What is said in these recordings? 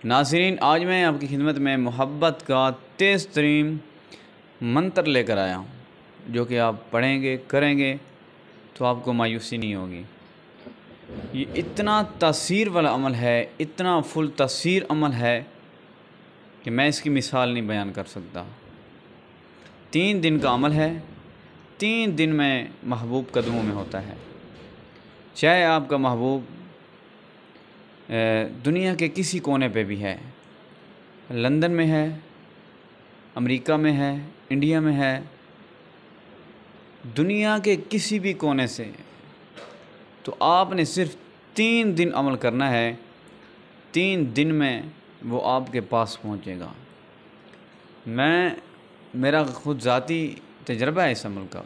नाज़रीन, आज मैं आपकी खिदमत में मोहब्बत का तेज़ तरीन मंत्र लेकर आया हूँ, जो कि आप पढ़ेंगे करेंगे तो आपको मायूसी नहीं होगी। ये इतना तासीर वाला अमल है, इतना फुल तासीर अमल है कि मैं इसकी मिसाल नहीं बयान कर सकता। 3 दिन का अमल है, 3 दिन में महबूब कदमों में होता है। चाहे आपका महबूब दुनिया के किसी कोने पे भी है, लंदन में है, अमेरिका में है, इंडिया में है, दुनिया के किसी भी कोने से, तो आपने सिर्फ 3 दिन अमल करना है। 3 दिन में वो आपके पास पहुंचेगा। मेरा ख़ुद ज़ाती तजर्बा है इस अमल का।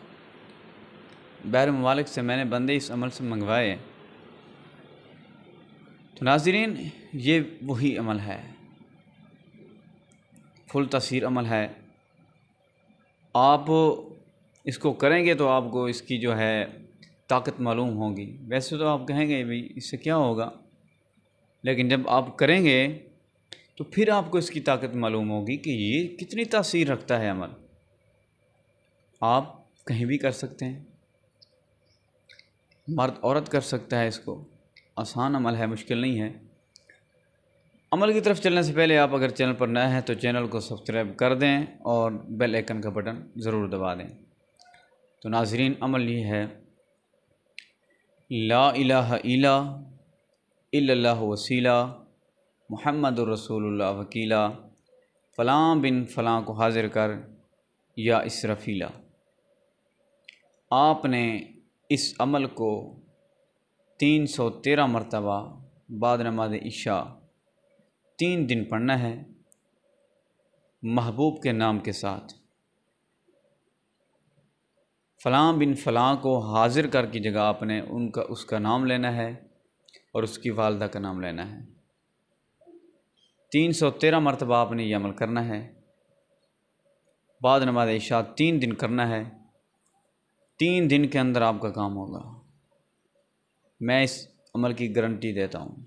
बैर ममालिक से मैंने बंदे इस अमल से मंगवाए। तो नाज़रीन, ये वही अमल है, फुल तासीर अमल है। आप इसको करेंगे तो आपको इसकी जो है ताकत मालूम होगी। वैसे तो आप कहेंगे भाई इससे क्या होगा, लेकिन जब आप करेंगे तो फिर आपको इसकी ताकत मालूम होगी कि ये कितनी तासीर रखता है अमल। आप कहीं भी कर सकते हैं, मर्द औरत कर सकता है इसको। आसान अमल है, मुश्किल नहीं है। अमल की तरफ चलने से पहले आप अगर चैनल पर नए हैं तो चैनल को सब्सक्राइब कर दें और बेल आइकन का बटन ज़रूर दबा दें। तो नाज़रीन, अमल ये है, ला इलाहा इल्लल्लाहु वसीला मुहम्मदुर रसूलुल्लाह वकीला, फ़लाँ बिन फ़लाँ को हाज़िर कर या इसरफ़ीला। आपने इस अमल को 313 मरतबा बाद नमाज इशा 3 दिन पढ़ना है, महबूब के नाम के साथ। फ़लाँ बिन फ़लाँ को हाज़िर कर की जगह आपने उसका नाम लेना है और उसकी वालदा का नाम लेना है। 313 मरतबा आपने ये अमल करना है। बाद नमाज इशा 3 दिन करना है। 3 दिन के अंदर आपका काम होगा। मैं इस अमल की गारंटी देता हूँ।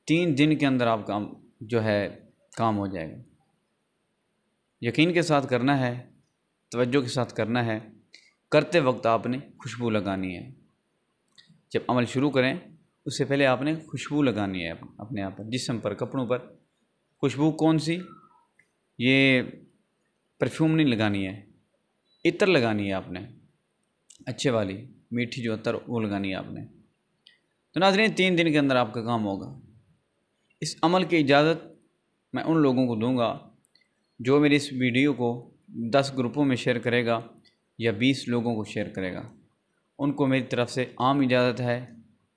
3 दिन के अंदर आपका जो है काम हो जाएगा। यकीन के साथ करना है, तवज्जो के साथ करना है। करते वक्त आपने खुशबू लगानी है। जब अमल शुरू करें उससे पहले आपने खुशबू लगानी है अपने आप पर, जिस्म पर, कपड़ों पर। खुशबू कौन सी? ये परफ्यूम नहीं लगानी है, इत्र लगानी है आपने, अच्छे वाली मीठी जो अतर वो लगानी है आपने। तो नाज़रीन, 3 दिन के अंदर आपका काम होगा। इस अमल की इजाज़त मैं उन लोगों को दूंगा जो मेरी इस वीडियो को 10 ग्रुपों में शेयर करेगा या 20 लोगों को शेयर करेगा। उनको मेरी तरफ़ से आम इजाज़त है,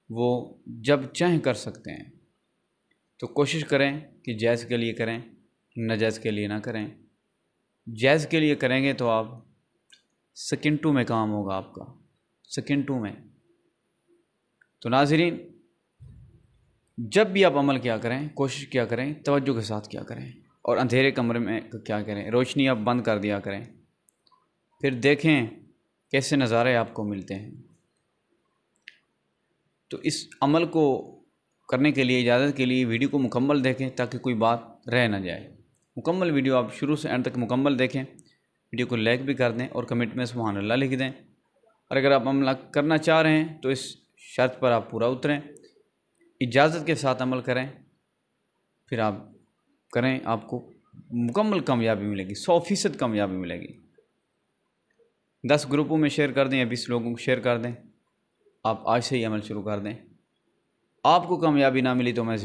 वो जब चाहें कर सकते हैं। तो कोशिश करें कि जायज़ के लिए करें, नाजायज़ के लिए ना करें। जायज़ के लिए करेंगे तो आप सेकंडों में काम होगा आपका, सेकंडों में। तो नाज़रीन, जब भी आप अमल क्या करें, कोशिश क्या करें, तवज्जो के साथ क्या करें और अंधेरे कमरे में क्या करें, रोशनी आप बंद कर दिया करें। फिर देखें कैसे नज़ारे आपको मिलते हैं। तो इस अमल को करने के लिए, इजाज़त के लिए वीडियो को मुकम्मल देखें ताकि कोई बात रह ना जाए। मुकम्मल वीडियो आप शुरू से एंड तक मुकम्मल देखें। वीडियो को लाइक भी कर दें और कमेंट में सुभान अल्लाह लिख दें। और अगर आप अमल करना चाह रहे हैं तो इस शर्त पर आप पूरा उतरें, इजाज़त के साथ अमल करें, फिर आप करें, आपको मुकम्मल कामयाबी मिलेगी, 100% कामयाबी मिलेगी। 10 ग्रुपों में शेयर कर दें या 20 लोगों को शेयर कर दें। आप आज से ही अमल शुरू कर दें। आपको कामयाबी ना मिली तो मैं